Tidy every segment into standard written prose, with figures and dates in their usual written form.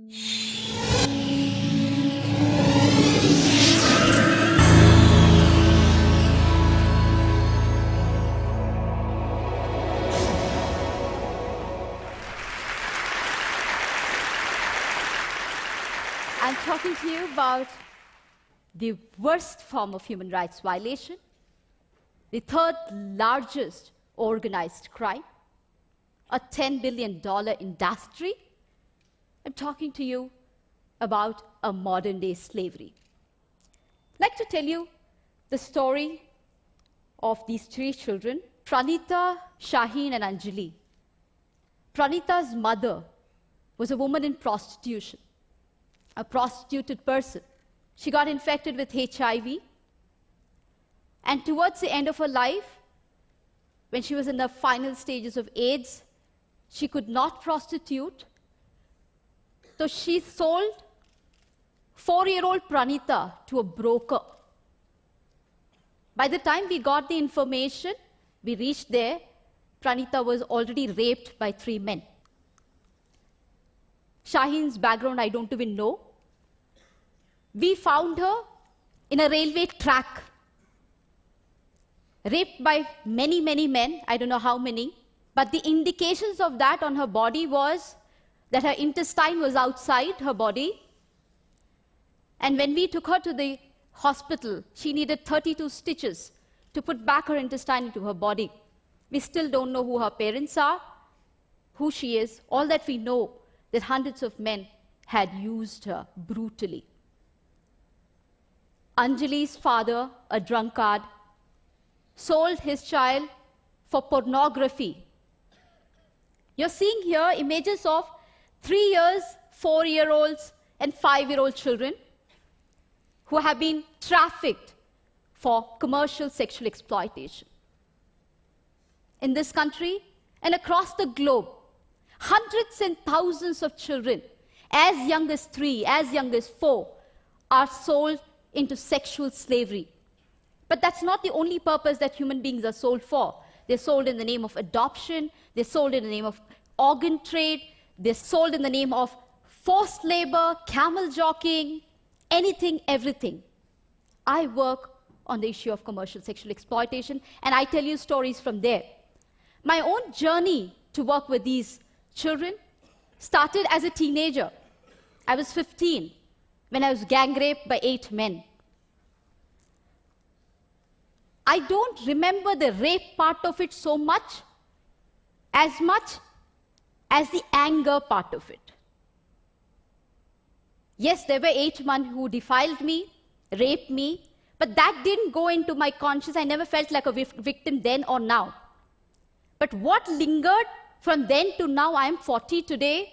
I'm talking to you about the worst form of human rights violation, the third largest organized crime, a $10 billion industry. I'm talking to you about a modern-day slavery. I'd like to tell you the story of these three children, Pranita, Shaheen, and Anjali. Pranita's mother was a woman in prostitution, a prostituted person. She got infected with HIV, and towards the end of her life, when she was in the final stages of AIDS, she could not prostitute, so she sold 4-year-old Pranita to a broker. By the time we got the information, we reached there, Pranita was already raped by 3 men. Shaheen's background I don't even know. We found her in a railway track, raped by many, many men, I don't know how many, but the indications of that on her body was that her intestine was outside her body. And when we took her to the hospital, she needed 32 stitches to put back her intestine into her body. We still don't know who her parents are, who she is. All that we know that hundreds of men had used her brutally. Anjali's father, a drunkard, sold his child for pornography. You're seeing here images of 3 years, 4-year-olds, and 5-year-old children who have been trafficked for commercial sexual exploitation. In this country and across the globe, hundreds and thousands of children, as young as 3, as young as 4, are sold into sexual slavery. But that's not the only purpose that human beings are sold for. They're sold in the name of adoption, they're sold in the name of organ trade, they're sold in the name of forced labor, camel jockeying, anything, everything. I work on the issue of commercial sexual exploitation, and I tell you stories from there. My own journey to work with these children started as a teenager. I was 15 when I was gang raped by 8 men. I don't remember the rape part of it so much as the anger part of it. Yes, there were 8 men who defiled me, raped me, but that didn't go into my conscience. I never felt like a victim then or now. But what lingered from then to now, I am 40 today,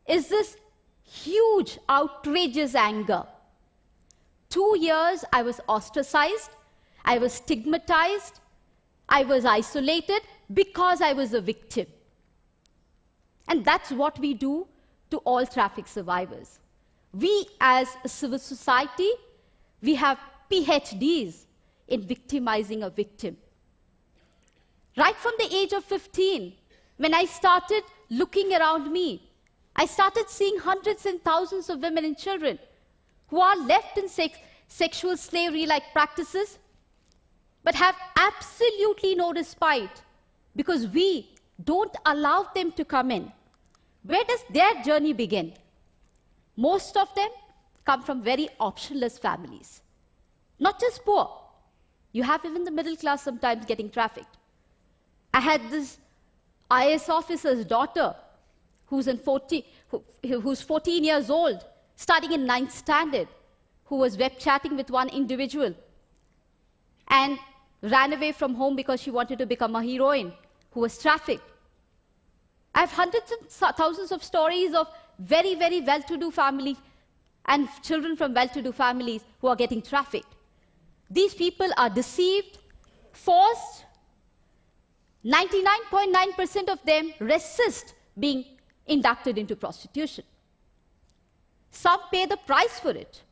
is this huge, outrageous anger. 2 years I was ostracized, I was stigmatized, I was isolated because I was a victim. And that's what we do to all traffic survivors. We as a civil society, we have PhDs in victimizing a victim. Right from the age of 15, when I started looking around me, I started seeing hundreds and thousands of women and children who are left in sexual slavery-like practices, but have absolutely no respite because we don't allow them to come in. Where does their journey begin? Most of them come from very optionless families. Not just poor. You have even the middle class sometimes getting trafficked. I had this IAS officer's daughter who's 14 years old, studying in 9th standard, who was web chatting with one individual and ran away from home because she wanted to become a heroine, who was trafficked. I have hundreds and thousands of stories of very, very well-to-do families and children from well-to-do families who are getting trafficked. These people are deceived, forced. 99.9% of them resist being inducted into prostitution. Some pay the price for it.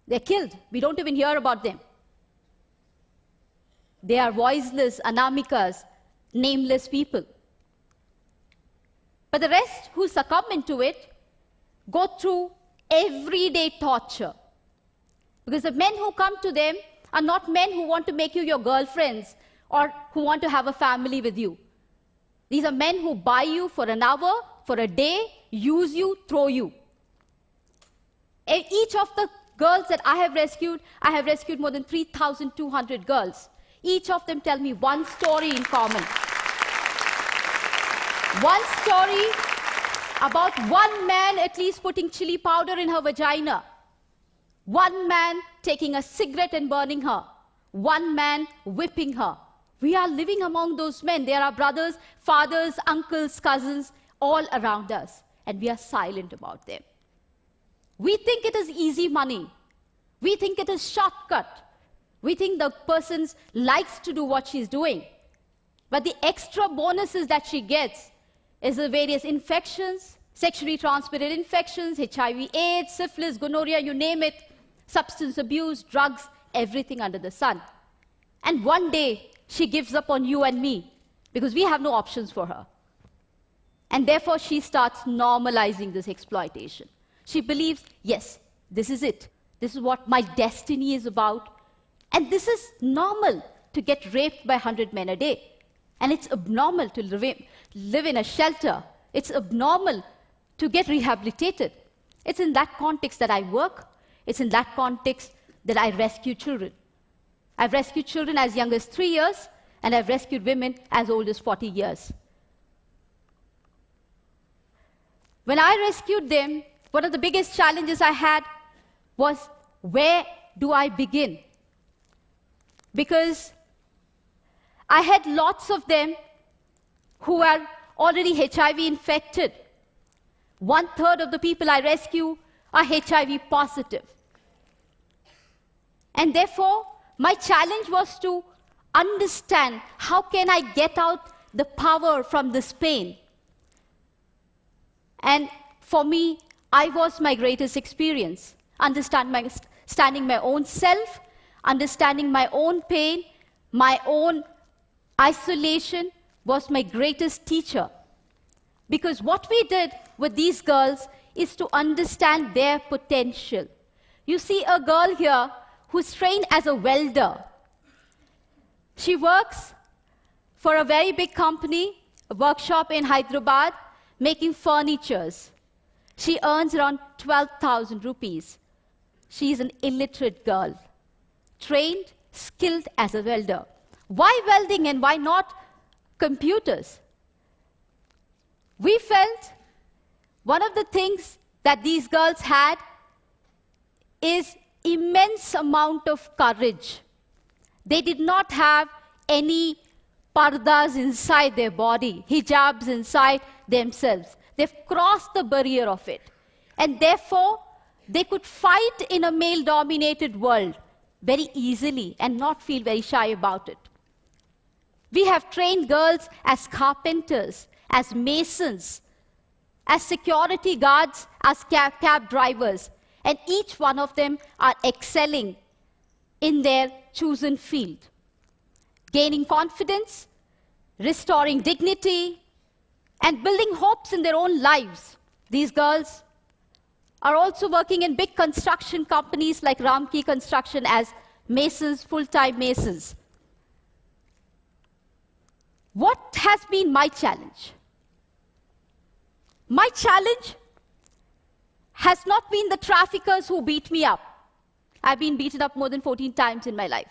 They're killed. We don't even hear about them. They are voiceless, anamikas, nameless people. But the rest who succumb into it go through everyday torture. Because the men who come to them are not men who want to make you your girlfriends or who want to have a family with you. These are men who buy you for an hour, for a day, use you, throw you. Each of the girls that I have rescued more than 3,200 girls. Each of them tell me one story in common. One story about one man at least putting chili powder in her vagina. One man taking a cigarette and burning her. One man whipping her. We are living among those men. They are our brothers, fathers, uncles, cousins, all around us. And we are silent about them. We think it is easy money. We think it is shortcut. We think the person likes to do what she's doing. But the extra bonuses that she gets is the various infections, sexually transmitted infections, HIV, AIDS, syphilis, gonorrhea, you name it, substance abuse, drugs, everything under the sun. And one day, she gives up on you and me because we have no options for her. And therefore, she starts normalizing this exploitation. She believes, yes, this is it. This is what my destiny is about. And this is normal to get raped by 100 men a day. And it's abnormal to live in a shelter. It's abnormal to get rehabilitated. It's in that context that I work. It's in that context that I rescue children. I've rescued children as young as 3 years, and I've rescued women as old as 40 years. When I rescued them, one of the biggest challenges I had was, where do I begin? Because I had lots of them who are already HIV infected. 1/3 of the people I rescue are HIV positive. And therefore, my challenge was to understand, how can I get out the power from this pain? And for me, I was my greatest experience. Understanding my own self, understanding my own pain, my own isolation was my greatest teacher. Because what we did with these girls is to understand their potential. You see a girl here who's trained as a welder. She works for a very big company, a workshop in Hyderabad, making furnitures. She earns around 12,000 rupees. She's an illiterate girl, trained, skilled as a welder. Why welding and why not computers? We felt one of the things that these girls had is immense amount of courage. They did not have any pardas inside their body, hijabs inside themselves. They've crossed the barrier of it. And therefore, they could fight in a male-dominated world very easily and not feel very shy about it. We have trained girls as carpenters, as masons, as security guards, as cab drivers, and each one of them are excelling in their chosen field, gaining confidence, restoring dignity, and building hopes in their own lives. These girls are also working in big construction companies like Ramki Construction as masons, full-time masons. What has been my challenge? My challenge has not been the traffickers who beat me up. I've been beaten up more than 14 times in my life.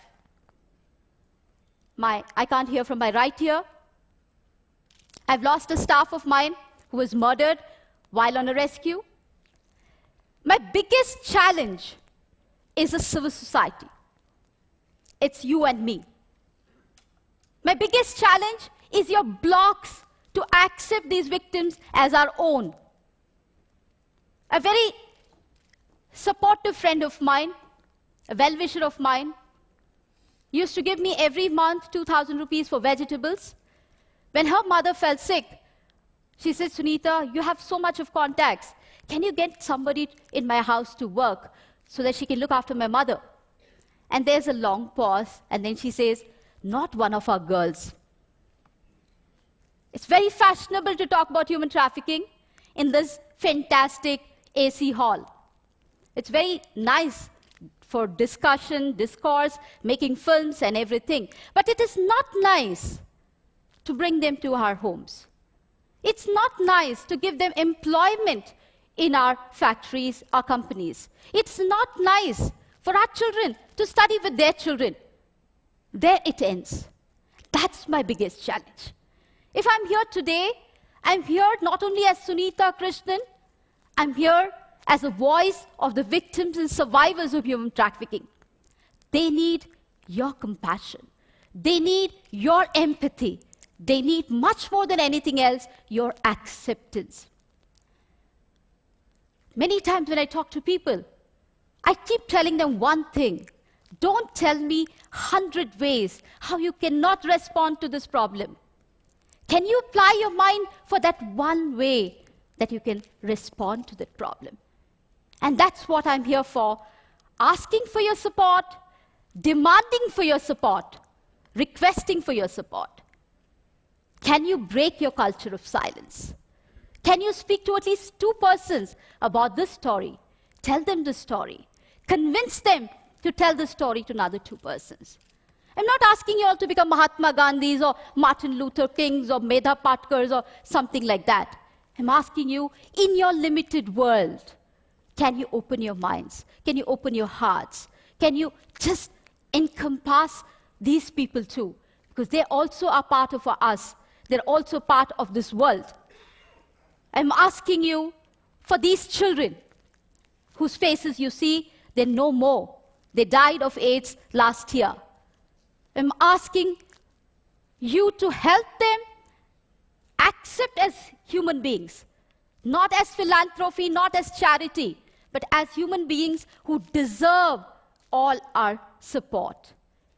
I can't hear from my right ear. I've lost a staff of mine who was murdered while on a rescue. My biggest challenge is a civil society. It's you and me. My biggest challenge is your blocks to accept these victims as our own. A very supportive friend of mine, a well-wisher of mine, used to give me every month 2,000 rupees for vegetables. When her mother fell sick, she said, Sunita, you have so much of contacts. Can you get somebody in my house to work so that she can look after my mother? And there's a long pause, and then she says, not one of our girls. It's very fashionable to talk about human trafficking in this fantastic AC hall. It's very nice for discussion, discourse, making films and everything. But it is not nice to bring them to our homes. It's not nice to give them employment in our factories, our companies. It's not nice for our children to study with their children. There it ends. That's my biggest challenge. If I'm here today, I'm here not only as Sunita Krishnan, I'm here as a voice of the victims and survivors of human trafficking. They need your compassion. They need your empathy. They need much more than anything else, your acceptance. Many times when I talk to people, I keep telling them one thing. Don't tell me 100 ways how you cannot respond to this problem. Can you apply your mind for that one way that you can respond to that problem? And that's what I'm here for, asking for your support, demanding for your support, requesting for your support. Can you break your culture of silence? Can you speak to at least 2 persons about this story? Tell them the story. Convince them to tell the story to another 2 persons. I'm not asking you all to become Mahatma Gandhis or Martin Luther Kings or Medha Patkars or something like that. I'm asking you, in your limited world, can you open your minds? Can you open your hearts? Can you just encompass these people too? Because they also are part of us. They're also part of this world. I'm asking you for these children whose faces you see, they're no more. They died of AIDS last year. I'm asking you to help them accept as human beings, not as philanthropy, not as charity, but as human beings who deserve all our support.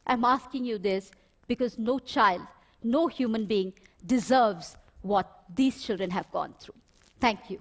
I'm asking you this because no child, no human being deserves what these children have gone through. Thank you.